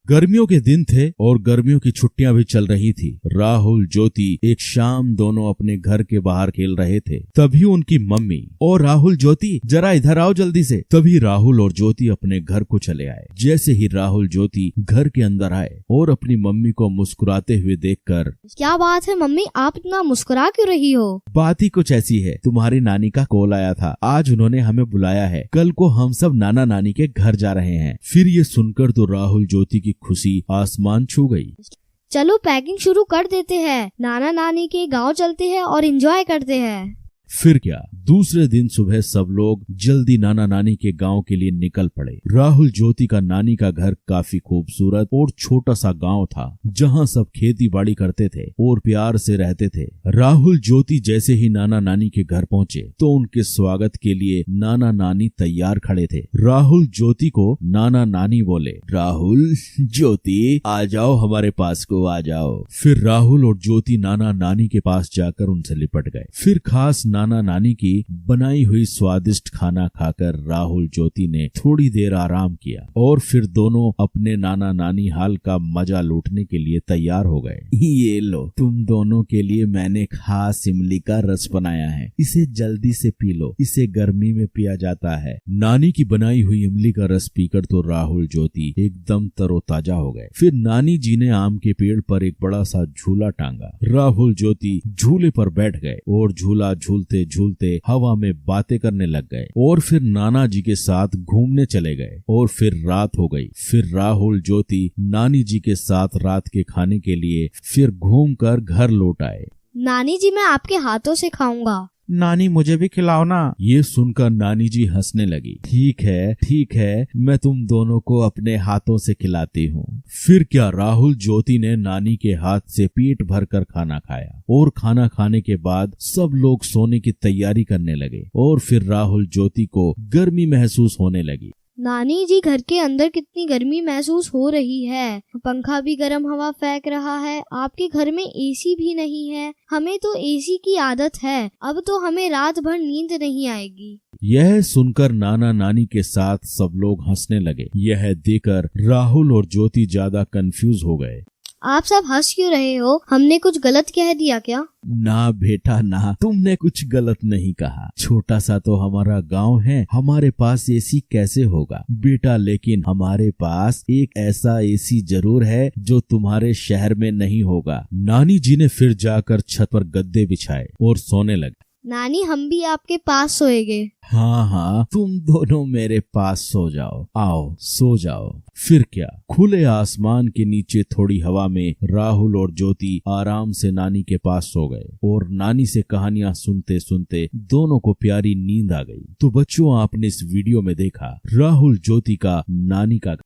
गर्मियों के दिन थे और गर्मियों की छुट्टियां भी चल रही थी। राहुल ज्योति एक शाम दोनों अपने घर के बाहर खेल रहे थे। तभी उनकी मम्मी और राहुल ज्योति जरा इधर आओ जल्दी से। तभी राहुल और ज्योति अपने घर को चले आए। जैसे ही राहुल ज्योति घर के अंदर आए और अपनी मम्मी को मुस्कुराते हुए देखकर, क्या बात है मम्मी, आप इतना मुस्कुरा क्यों रही हो? बात ही कुछ ऐसी है, तुम्हारी नानी का कॉल आया था, आज उन्होंने हमें बुलाया है, कल को हम सब नाना नानी के घर जा रहे हैं। फिर ये सुनकर तो राहुल ज्योति की खुशी आसमान छू गई। चलो पैकिंग शुरू कर देते हैं, नाना नानी के गांव चलते हैं और एंजॉय करते हैं। फिर क्या, दूसरे दिन सुबह सब लोग जल्दी नाना नानी के गांव के लिए निकल पड़े। राहुल ज्योति का नानी का घर काफी खूबसूरत और छोटा सा गांव था, जहां सब खेती बाड़ी करते थे और प्यार से रहते थे। राहुल ज्योति जैसे ही नाना नानी के घर पहुंचे तो उनके स्वागत के लिए नाना नानी तैयार खड़े थे। राहुल ज्योति को नाना नानी बोले, राहुल ज्योति आ जाओ, हमारे पास को आ जाओ। फिर राहुल और ज्योति नाना नानी के पास जाकर उनसे लिपट गए। फिर खास नाना नानी की बनाई हुई स्वादिष्ट खाना खाकर राहुल ज्योति ने थोड़ी देर आराम किया और फिर दोनों अपने नाना नानी हाल का मजा लूटने के लिए तैयार हो गए। ये लो, तुम दोनों के लिए मैंने खास इमली का रस बनाया है, इसे जल्दी से पी लो, इसे गर्मी में पिया जाता है। नानी की बनाई हुई इमली का रस पीकर तो राहुल ज्योति एकदम तरोताजा हो गए। फिर नानी जी ने आम के पेड़ पर एक बड़ा सा झूला टांगा। राहुल ज्योति झूले पर बैठ गए और झूला झूलते झूलते हवा में बातें करने लग गए और फिर नाना जी के साथ घूमने चले गए। और फिर रात हो गई। फिर राहुल ज्योति नानी जी के साथ रात के खाने के लिए फिर घूमकर घर लौट आए। नानी जी, मैं आपके हाथों से खाऊंगा। नानी मुझे भी खिलाओ ना। ये सुनकर नानी जी हंसने लगी। ठीक है, मैं तुम दोनों को अपने हाथों से खिलाती हूँ। फिर क्या, राहुल ज्योति ने नानी के हाथ से पेट भरकर खाना खाया और खाना खाने के बाद सब लोग सोने की तैयारी करने लगे और फिर राहुल ज्योति को गर्मी महसूस होने लगी। नानी जी, घर के अंदर कितनी गर्मी महसूस हो रही है, पंखा भी गर्म हवा फेंक रहा है, आपके घर में एसी भी नहीं है। हमें तो एसी की आदत है, अब तो हमें रात भर नींद नहीं आएगी। यह सुनकर नाना नानी के साथ सब लोग हंसने लगे। यह देखकर राहुल और ज्योति ज्यादा कंफ्यूज हो गए। आप सब हंस क्यों रहे हो? हमने कुछ गलत कह दिया क्या? ना बेटा ना, तुमने कुछ गलत नहीं कहा। छोटा सा तो हमारा गांव है, हमारे पास एसी कैसे होगा बेटा, लेकिन हमारे पास एक ऐसा एसी जरूर है जो तुम्हारे शहर में नहीं होगा। नानी जी ने फिर जाकर छत पर गद्दे बिछाए और सोने लगे। नानी, हम भी आपके पास सोएंगे। हाँ, तुम दोनों मेरे पास सो जाओ, आओ सो जाओ। फिर क्या, खुले आसमान के नीचे थोड़ी हवा में राहुल और ज्योति आराम से नानी के पास सो गए और नानी से कहानियां सुनते सुनते दोनों को प्यारी नींद आ गई। तो बच्चों, आपने इस वीडियो में देखा राहुल ज्योति का नानी का